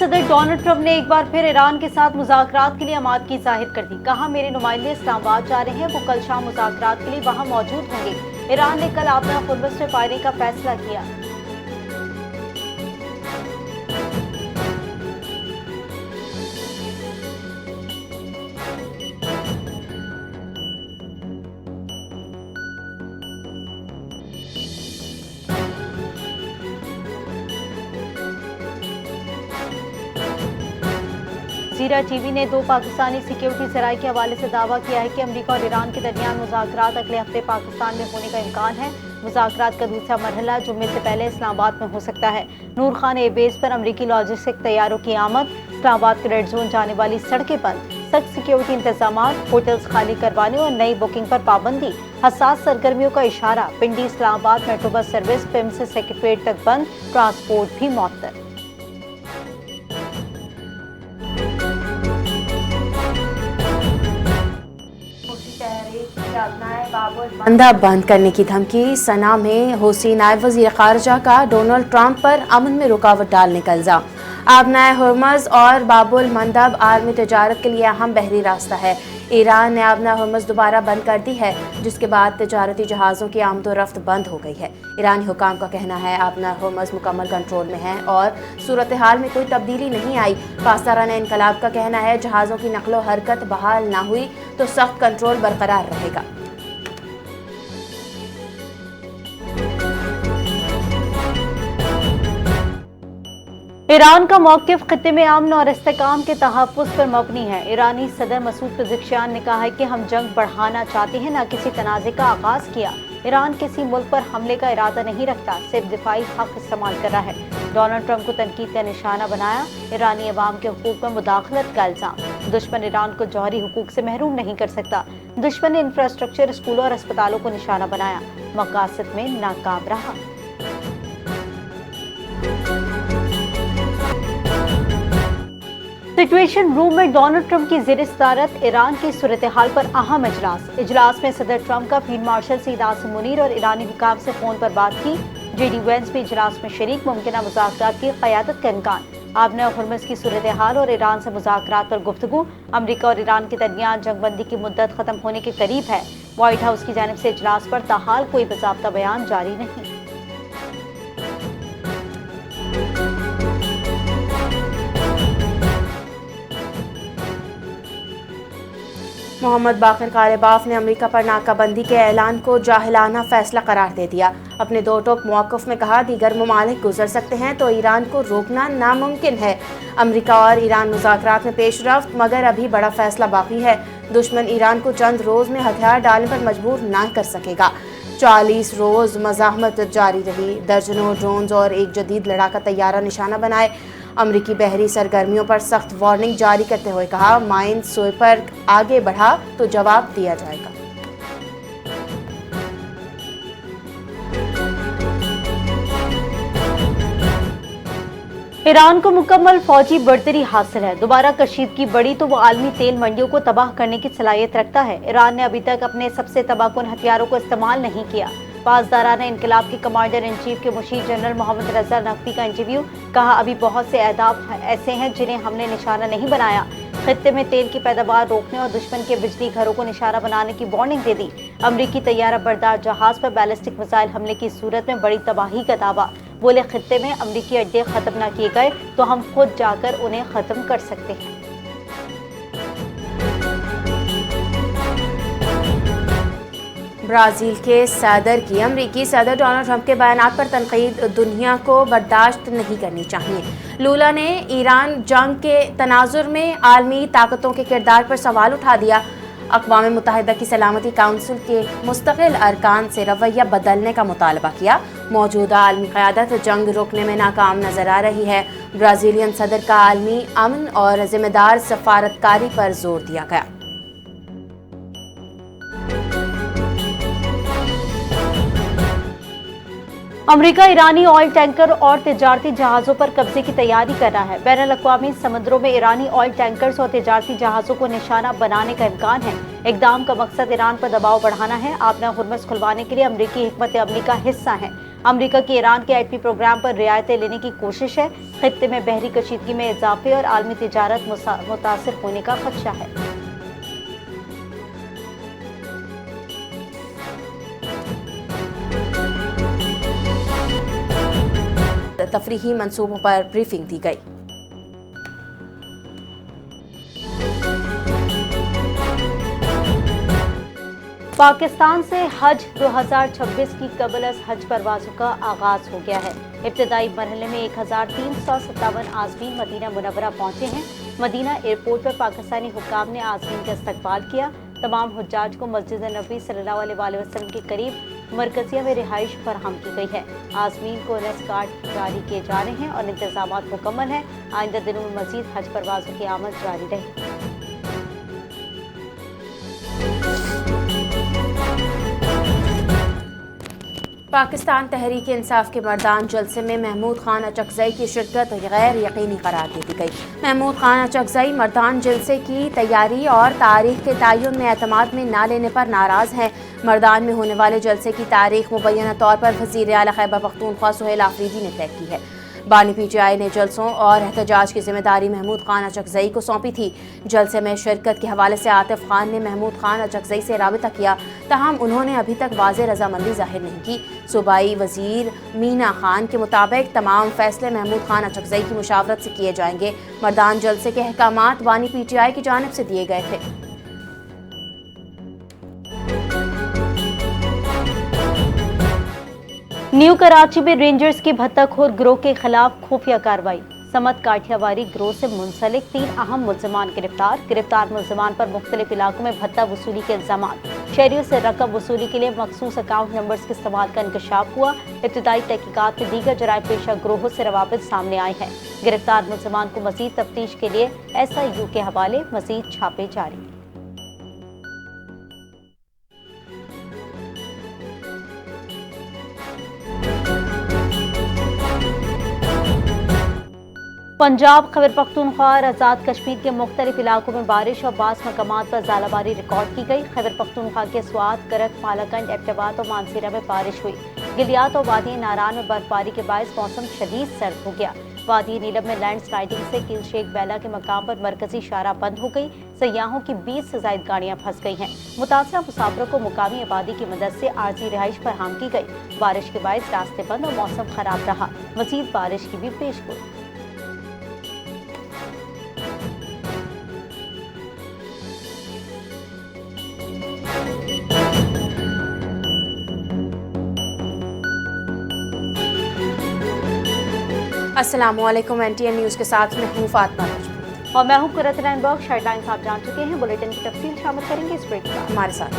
صدر Donald Trump نے ایک بار پھر ایران کے ساتھ مذاکرات کے لیے آمادگی ظاہر کر دی. کہا میرے نمائندے اسلام آباد جا رہے ہیں، وہ کل شام مذاکرات کے لیے وہاں موجود ہوں گے. ایران نے کل آبنا ہرمز میں پائنے کا فیصلہ کیا. زیرہ ٹی وی نے دو پاکستانی سیکیورٹی ذرائع کے حوالے سے دعویٰ کیا ہے کہ امریکہ اور ایران کے درمیان مذاکرات اگلے ہفتے پاکستان میں ہونے کا امکان ہے. مذاکرات کا دوسرا مرحلہ جمعے سے پہلے اسلام آباد میں ہو سکتا ہے. نور خان ایئر بیس پر امریکی لاجسٹک طیاروں کی آمد، اسلام آباد کے ریڈ زون جانے والی سڑکیں بند، سخت سیکیورٹی انتظامات، ہوٹلز خالی کروانے اور نئی بکنگ پر پابندی، حساس سرگرمیوں کا اشارہ. پنڈی اسلام آباد میٹرو بس سروس پم سے سیکریٹریٹ تک بند، ٹرانسپورٹ بھی معطل. مندب بند کرنے کی دھمکی. سنا میں حوثی نائب وزیر خارجہ کا ڈونلڈ ٹرمپ پر امن میں رکاوٹ ڈالنے کا الزام. آبنائے ہرمز اور باب المندب عالمی تجارت کے لیے اہم بحری راستہ ہے. ایران نے آبنائے ہرمز دوبارہ بند کر دی ہے، جس کے بعد تجارتی جہازوں کی آمد و رفت بند ہو گئی ہے. ایرانی حکام کا کہنا ہے آبنائے ہرمز مکمل کنٹرول میں ہے اور صورتحال میں کوئی تبدیلی نہیں آئی. پاسداران انقلاب کا کہنا ہے جہازوں کی نقل و حرکت بحال نہ ہوئی تو سخت کنٹرول برقرار رہے گا. ایران کا موقف خطے میں امن اور استحکام کے تحفظ پر مبنی ہے. ایرانی صدر مسعود پزشکیان نے کہا ہے کہ ہم جنگ بڑھانا چاہتے ہیں، نہ کسی تنازع کا آغاز کیا. ایران کسی ملک پر حملے کا ارادہ نہیں رکھتا، صرف دفاعی حق استعمال کر رہا ہے. ڈونلڈ ٹرمپ کو تنقید کا نشانہ بنایا. ایرانی عوام کے حقوق میں مداخلت کا الزام. دشمن ایران کو جوہری حقوق سے محروم نہیں کر سکتا. دشمن نے انفراسٹرکچر، اسکولوں اور اسپتالوں کو نشانہ بنایا، مقاصد میں ناکام رہا. سچویشن روم میں ڈونلڈ ٹرمپ کی زیر صدارت ایران کی صورتحال پر اہم اجلاس میں صدر ٹرمپ کا فیلڈ مارشل سعید عاصم منیر اور ایرانی حکام سے فون پر بات کی. جے ڈی وینس بھی اجلاس میں شریک. ممکنہ مذاکرات کی قیادت کا امکان. آبنائے ہرمز کی صورتحال اور ایران سے مذاکرات پر گفتگو. امریکہ اور ایران کے درمیان جنگ بندی کی مدت ختم ہونے کے قریب ہے. وائٹ ہاؤس کی جانب سے اجلاس پر تاحال کوئی باضابطہ بیان جاری نہیں. محمد باقر غالباف نے امریکہ پر ناکہ بندی کے اعلان کو جاہلانہ فیصلہ قرار دے دیا. اپنے دو ٹوک موقف میں کہا دیگر ممالک گزر سکتے ہیں تو ایران کو روکنا ناممکن ہے. امریکہ اور ایران مذاکرات میں پیش رفت، مگر ابھی بڑا فیصلہ باقی ہے. دشمن ایران کو چند روز میں ہتھیار ڈالنے پر مجبور نہ کر سکے گا. 40 روز مزاحمت جاری رہی. درجنوں ڈرونز اور ایک جدید لڑاکا طیارہ نشانہ بنائے. امریکی بحری سرگرمیوں پر سخت وارننگ جاری کرتے ہوئے کہا مائن سوئپر آگے بڑھا تو جواب دیا جائے گا. ایران کو مکمل فوجی برتری حاصل ہے. دوبارہ کشیدگی بڑھی تو وہ عالمی تیل منڈیوں کو تباہ کرنے کی صلاحیت رکھتا ہے. ایران نے ابھی تک اپنے سب سے تباہ کن ہتھیاروں کو استعمال نہیں کیا. پاسداران انقلاب کے کمانڈر ان چیف کے مشیر جنرل محمد رضا نقوی کا انٹرویو. کہا ابھی بہت سے اہداف ایسے ہیں جنہیں ہم نے نشانہ نہیں بنایا. خطے میں تیل کی پیداوار روکنے اور دشمن کے بجلی گھروں کو نشانہ بنانے کی وارننگ دے دی. امریکی طیارہ بردار جہاز پر بیلسٹک میزائل حملے کی صورت میں بڑی تباہی کا دعویٰ. بولے خطے میں امریکی اڈے ختم نہ کیے گئے تو ہم خود جا کر انہیں ختم کر سکتے ہیں. برازیل کے صدر کی امریکی صدر ڈونلڈ ٹرمپ کے بیانات پر تنقید. دنیا کو برداشت نہیں کرنی چاہیے. لولا نے ایران جنگ کے تناظر میں عالمی طاقتوں کے کردار پر سوال اٹھا دیا. اقوام متحدہ کی سلامتی کونسل کے مستقل ارکان سے رویہ بدلنے کا مطالبہ کیا. موجودہ عالمی قیادت جنگ روکنے میں ناکام نظر آ رہی ہے. برازیلین صدر کا عالمی امن اور ذمہ دار سفارتکاری پر زور دیا گیا. امریکہ ایرانی آئل ٹینکر اور تجارتی جہازوں پر قبضے کی تیاری کر رہا ہے. بین الاقوامی سمندروں میں ایرانی آئل ٹینکرز اور تجارتی جہازوں کو نشانہ بنانے کا امکان ہے. اقدام کا مقصد ایران پر دباؤ بڑھانا ہے. آبنا ہرمز کھلوانے کے لیے امریکی حکمت عملی کا حصہ ہے. امریکہ کی ایران کے ایٹمی پروگرام پر رعایتیں لینے کی کوشش ہے۔ خطے میں بحری کشیدگی میں اضافے اور عالمی تجارت متاثر ہونے کا خدشہ ہے۔ تفریحی منصوبوں پر بریفنگ دی گئی۔ پاکستان سے حج 2026 کی قبل از حج پروازوں کا آغاز ہو گیا ہے۔ ابتدائی مرحلے میں 1357 عازمین مدینہ منورہ پہنچے ہیں۔ مدینہ ایئرپورٹ پر پاکستانی حکام نے عازمین کا استقبال کیا۔ تمام حجاج کو مسجد نبوی صلی اللہ علیہ وآلہ وسلم کے قریب مرکزیہ میں رہائش فراہم کی گئی ہے۔ عازمین کو نس کارڈ جاری کیے جا رہے ہیں اور انتظامات مکمل ہیں۔ آئندہ دنوں میں مزید حج پروازوں کی آمد جاری رہے گی۔ پاکستان تحریک انصاف کے مردان جلسے میں محمود خان اچکزئی کی شرکت غیر یقینی قرار دے دی گئی۔ محمود خان اچکزئی مردان جلسے کی تیاری اور تاریخ کے تعین میں اعتماد میں نہ لینے پر ناراض ہیں۔ مردان میں ہونے والے جلسے کی تاریخ مبینہ طور پر وزیر اعلیٰ خیبر پختونخوا سہیل آفریدی نے طے کی ہے۔ بانی پی ٹی آئی نے جلسوں اور احتجاج کی ذمہ داری محمود خان اچکزئی کو سونپی تھی۔ جلسے میں شرکت کے حوالے سے عاطف خان نے محمود خان اچکزئی سے رابطہ کیا، تاہم انہوں نے ابھی تک واضح رضامندی ظاہر نہیں کی۔ صوبائی وزیر مینا خان کے مطابق تمام فیصلے محمود خان اچکزئی کی مشاورت سے کیے جائیں گے۔ مردان جلسے کے احکامات بانی پی ٹی آئی کی جانب سے دیے گئے تھے۔ نیو کراچی میں رینجرز کی بھتہ خور گروہ کے خلاف خفیہ کارروائی۔ سمت کاٹھیا واری گروہ سے منسلک 3 اہم ملزمان گرفتار ملزمان پر مختلف علاقوں میں بھتہ وصولی کے الزامات۔ شہریوں سے رقم وصولی کے لیے مخصوص اکاؤنٹ نمبرز کے استعمال کا انکشاف ہوا۔ ابتدائی تحقیقات میں دیگر جرائم پیشہ گروہوں سے روابط سامنے آئے ہیں۔ گرفتار ملزمان کو مزید تفتیش کے لیے SIU کے حوالے مزید چھاپے جاری۔ پنجاب خیبر پختونخوا اور آزاد کشمیر کے مختلف علاقوں میں بارش اور بعض مقامات پر ژالہ باری ریکارڈ کی گئی۔ خیبر پختونخوا کے سوات، کرک، مالاکنڈ، ایبٹ آباد اور مانسیرہ میں بارش ہوئی۔ گلیات اور وادی ناران میں برف باری کے باعث موسم شدید سرد ہو گیا۔ وادی نیلم میں لینڈ سلائیڈنگ سے کل شیخ بیلا کے مقام پر مرکزی شاہراہ بند ہو گئی۔ سیاحوں کی 20 سے زائد گاڑیاں پھنس گئی ہیں۔ متاثرہ مسافروں کو مقامی آبادی کی مدد سے عارضی رہائش فراہم کی گئی۔ بارش کے باعث راستے بند اور موسم خراب رہا۔ مزید بارش کی بھی پیشگوئی۔ السلام علیکم، NTN نیوز کے ساتھ میں ہوں فاطمہ اور میں ہوں قرۃ رینبرگ۔ ہیڈ لائنز آپ جان چکے ہیں، بلیٹن کی تفصیل شامل کریں گے اس بریک کے بعد۔ ہمارے ساتھ